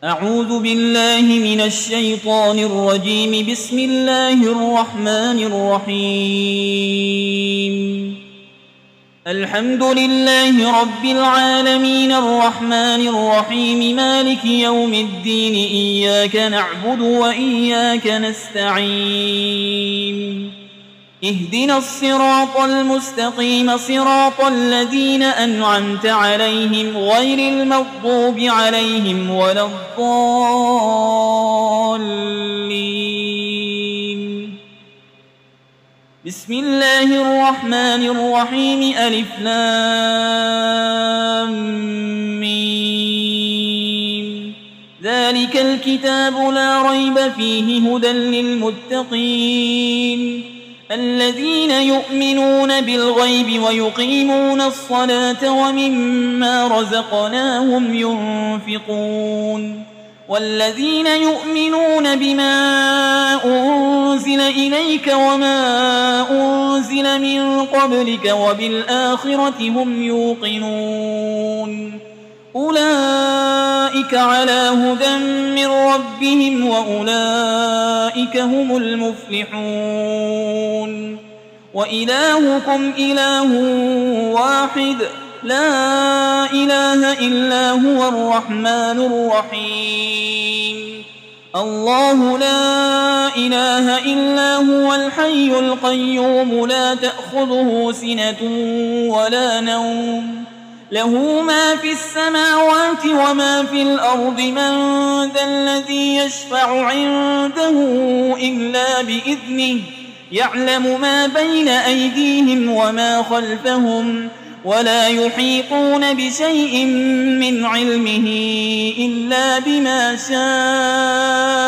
أعوذ بالله من الشيطان الرجيم. بسم الله الرحمن الرحيم. الحمد لله رب العالمين الرحمن الرحيم مالك يوم الدين. إياك نعبد وإياك نستعين. اهدنا الصراط المستقيم صراط الذين أنعمت عليهم غير المغضوب عليهم ولا الضالين. بسم الله الرحمن الرحيم. ألف لام ميم. ذلك الكتاب لا ريب فيه هدى للمتقين الذين يؤمنون بالغيب ويقيمون الصلاة ومما رزقناهم ينفقون والذين يؤمنون بما أنزل إليك وما أنزل من قبلك وبالآخرة هم يوقنون أولئك على هدى من ربهم وأولئك هم المفلحون. وإلهكم إله واحد لا إله إلا هو الرحمن الرحيم. الله لا إله إلا هو الحي القيوم لا تأخذه سنة ولا نوم له ما في السماوات وما في الأرض. من ذا الذي يشفع عنده إلا بإذنه يعلم ما بين أيديهم وما خلفهم ولا يحيطون بشيء من علمه إلا بما شاء.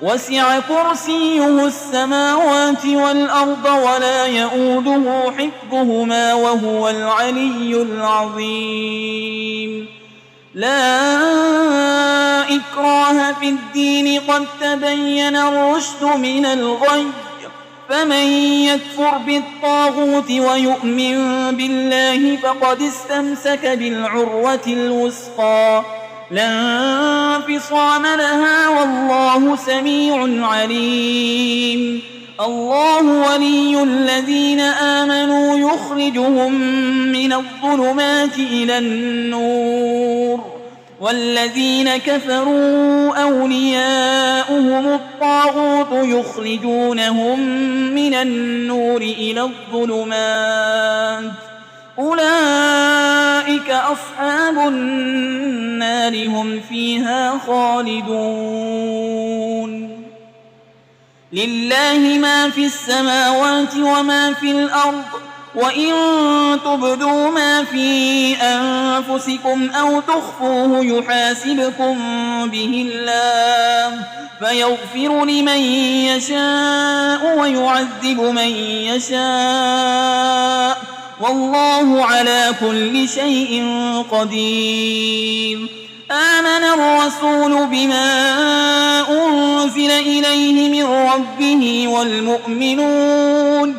وسع كرسيه السماوات والأرض ولا يؤوده حفظهما وهو العلي العظيم. لا إكراه في الدين قد تبين الرشد من الغي. فمن يكفر بالطاغوت ويؤمن بالله فقد استمسك بالعروة الوثقى لا انفصام لها والله سميع عليم. الله ولي الذين آمنوا يخرجهم من الظلمات إلى النور والذين كفروا أولياؤهم الطاغوت يخرجونهم من النور إلى الظلمات أولئك أصحاب النار هم فيها خالدون. لله ما في السماوات وما في الأرض وإن تبدوا ما في أنفسكم أو تخفوه يحاسبكم به الله فيغفر لمن يشاء ويعذب من يشاء والله على كل شيء قدير. آمن الرسول بما أنزل إليه من ربه والمؤمنون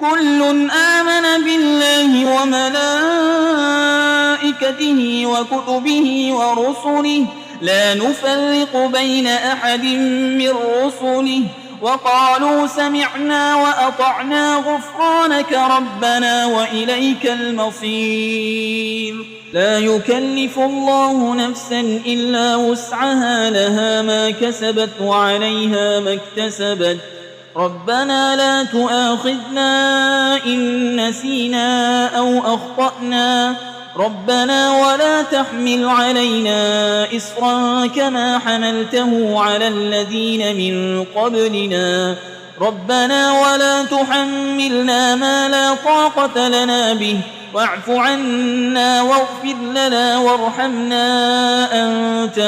كل آمن بالله وملائكته وكتبه ورسله لا نفرق بين أحد من رسله وقالوا سمعنا وأطعنا غفرانك ربنا وإليك المصير. لا يكلف الله نفسا إلا وسعها لها ما كسبت وعليها ما اكتسبت. ربنا لا تؤاخذنا إن نسينا أو أخطأنا ربنا ولا تحمل علينا إصرا كما حملته على الذين من قبلنا ربنا ولا تحملنا ما لا طاقة لنا به واعف عنا واغفر لنا وارحمنا أنت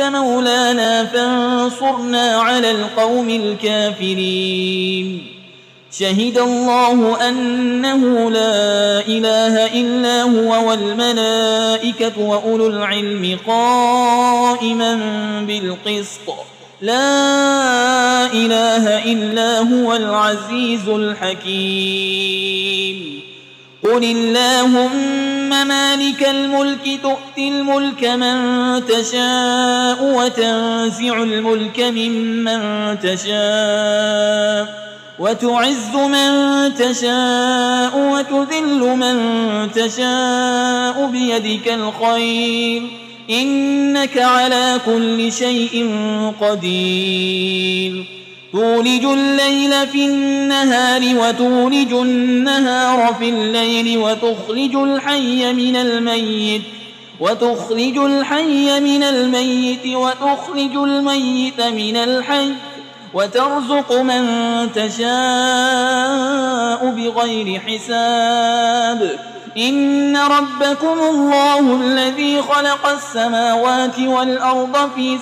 مولانا فانصرنا على القوم الكافرين. شهد الله أنه لا إله إلا هو والملائكة وأولو العلم قائما بالقسط لا إله إلا هو العزيز الحكيم. قل اللهم مالك الملك تؤتي الملك من تشاء وتنزع الملك ممن تشاء وتعز من تشاء وتذل من تشاء بيدك الخير إنك على كل شيء قدير تولج الليل في النهار وتولج النهار في الليل وتخرج الحي من الميت وتخرج الميت من الحي وترزق من تشاء بغير حساب إن ربكم الله الذي خلق السماوات والأرض في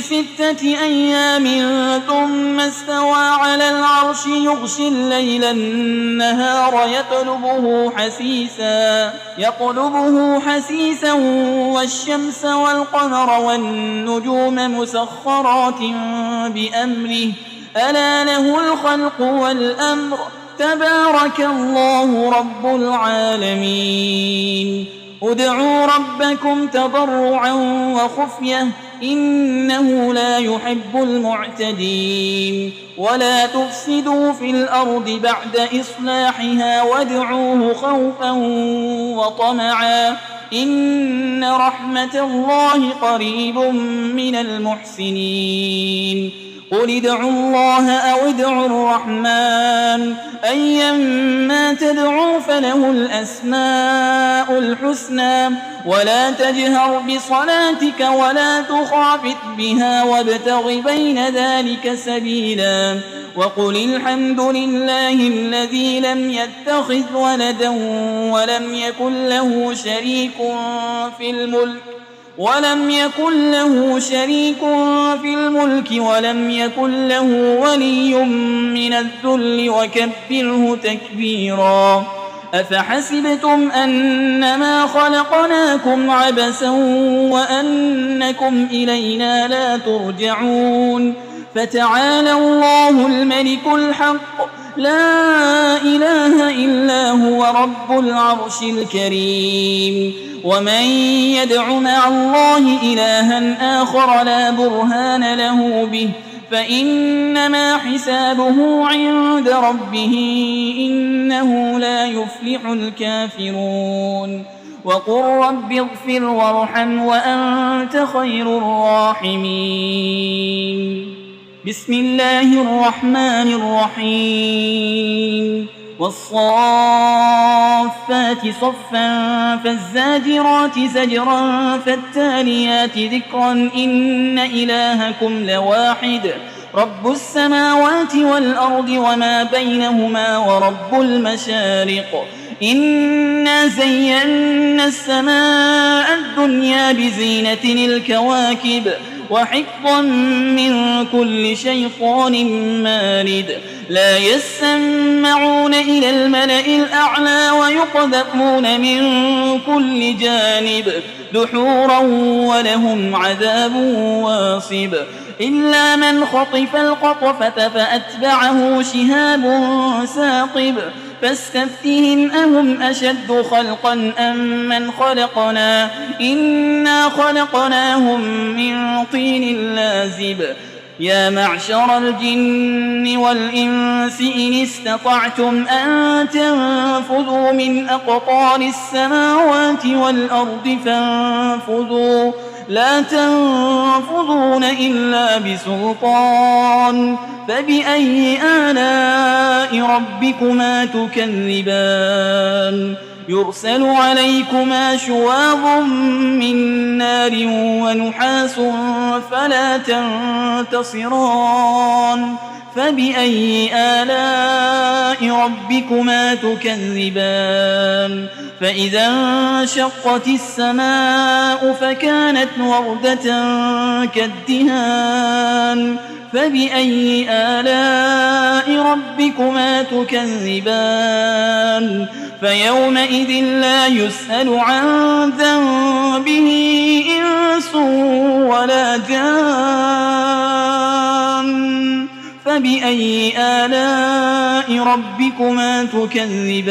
6 أيام ثم استوى على العرش يغشي الليل النهار يطلبه حسيسا والشمس والقمر والنجوم مسخرات بأمره ألا له الخلق والأمر تبارك الله رب العالمين ادعوا ربكم تضرعا وخفية إنه لا يحب المعتدين ولا تفسدوا في الأرض بعد إصلاحها وادعوه خوفا وطمعا إن رحمة الله قريب من المحسنين قل ادعوا الله أو ادعوا الرحمن أيما تدعوا فله الأسماء الحسنى ولا تجهر بصلاتك ولا تخافت بها وابتغ بين ذلك سبيلا وقل الحمد لله الذي لم يتخذ ولدا ولم يكن له شريك في الملك ولم يكن له ولي من الذل وكبره تكبيرا أفحسبتم أنما خلقناكم عبثا وأنكم إلينا لا ترجعون فتعالى الله الملك الحق لا إله إلا هو رب العرش الكريم ومن يدع مع الله إلها آخر لا برهان له به فإنما حسابه عند ربه إنه لا يفلح الكافرون وقل رب اغفر وارحم وأنت خير الراحمين بسم الله الرحمن الرحيم والصافات صفا فالزاجرات زجرا فالتاليات ذكرا إن إلهكم لواحد رب السماوات والأرض وما بينهما ورب المشارق إنا زينا السماء الدنيا بزينة الكواكب وحفظا من كل شيطان مارد لا يسمعون إلى الملأ الأعلى ويقذفون من كل جانب دحورا ولهم عذاب واصب إلا من خطف القطفة فأتبعه شهاب ثاقب فاستفتهم أهم أشد خلقا أم من خلقنا إنا خلقناهم من طين لازب يا معشر الجن والإنس إن استطعتم أن تنفذوا من أقطار السماوات والأرض فانفذوا لا تنفذون إلا بسلطان فبأي آلاء ربكما تكذبان يرسل عليكما شواظ من نار ونحاس فلا تنتصران فبأي آلاء ربكما تكذبان فإذا انشقت السماء فكانت وردة كالدهان فبأي آلاء ربكما تكذبان فيومئذ لا يسأل عن ذنبه إنس ولا جان فبأي آلاء ربكما تكذبان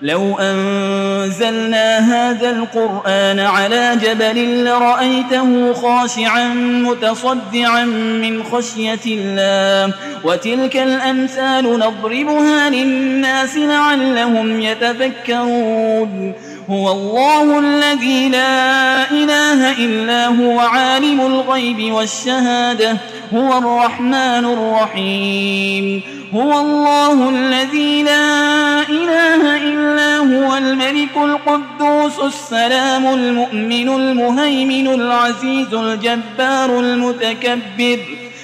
لو أنزلنا هذا القرآن على جبل لرأيته خاشعا متصدعا من خشية الله وتلك الأمثال نضربها للناس لعلهم يتفكرون هو الله الذي لا إله إلا هو عالم الغيب والشهادة هو الرحمن الرحيم هو الله الذي لا إله إلا هو الملك القدوس السلام المؤمن المهيمن العزيز الجبار المتكبر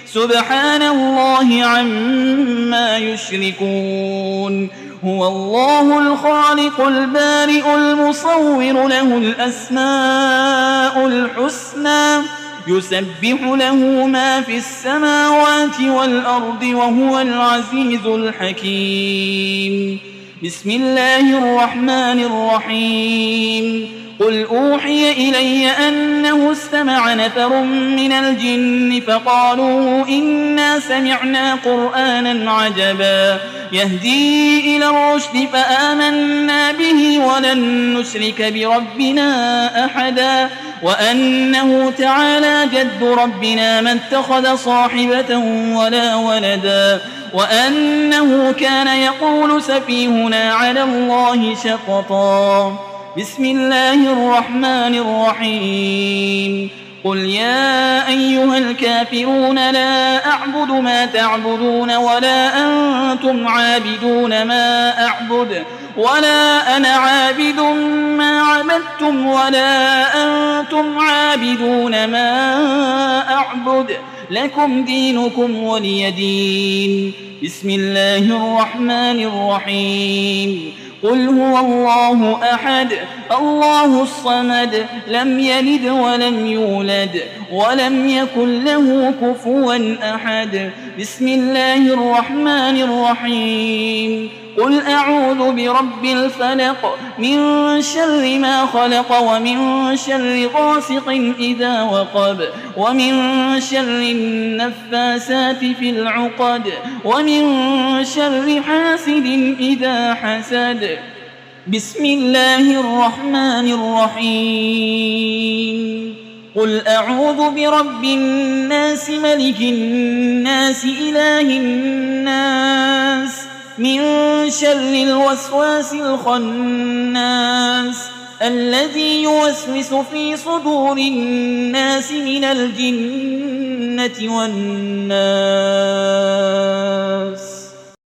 سبحان الله عما يشركون هو الله الخالق البارئ المصور له الأسماء الحسنى يسبح له ما في السماوات والأرض وهو العزيز الحكيم بسم الله الرحمن الرحيم قل أوحي إلي أنه استمع نفر من الجن فقالوا إنا سمعنا قرآنا عجبا يهدي إلى الرشد فآمنا به ولن نشرك بربنا أحدا وأنه تعالى جد ربنا ما اتخذ صاحبة ولا ولدا وأنه كان يقول سفيهنا على الله شططا بسم الله الرحمن الرحيم قل يا أيها الكافرون لا أعبد ما تعبدون ولا أنتم عابدون ما أعبد ولا أنا عابد ما عبدتم ولا أنتم عابدون ما أعبد لكم دينكم ولي دين بسم الله الرحمن الرحيم قل هو الله أحد الله الصمد لم يلد ولم يولد ولم يكن له كفوا أحد بسم الله الرحمن الرحيم قل أعوذ برب الفلق من شر ما خلق ومن شر غاسق إذا وقب ومن شر النفاسات في العقد ومن شر حاسد إذا حسد بسم الله الرحمن الرحيم قل أعوذ برب الناس ملك الناس إله الناس من شر الوسواس الخناس الذي يوسوس في صدور الناس من الجنة والناس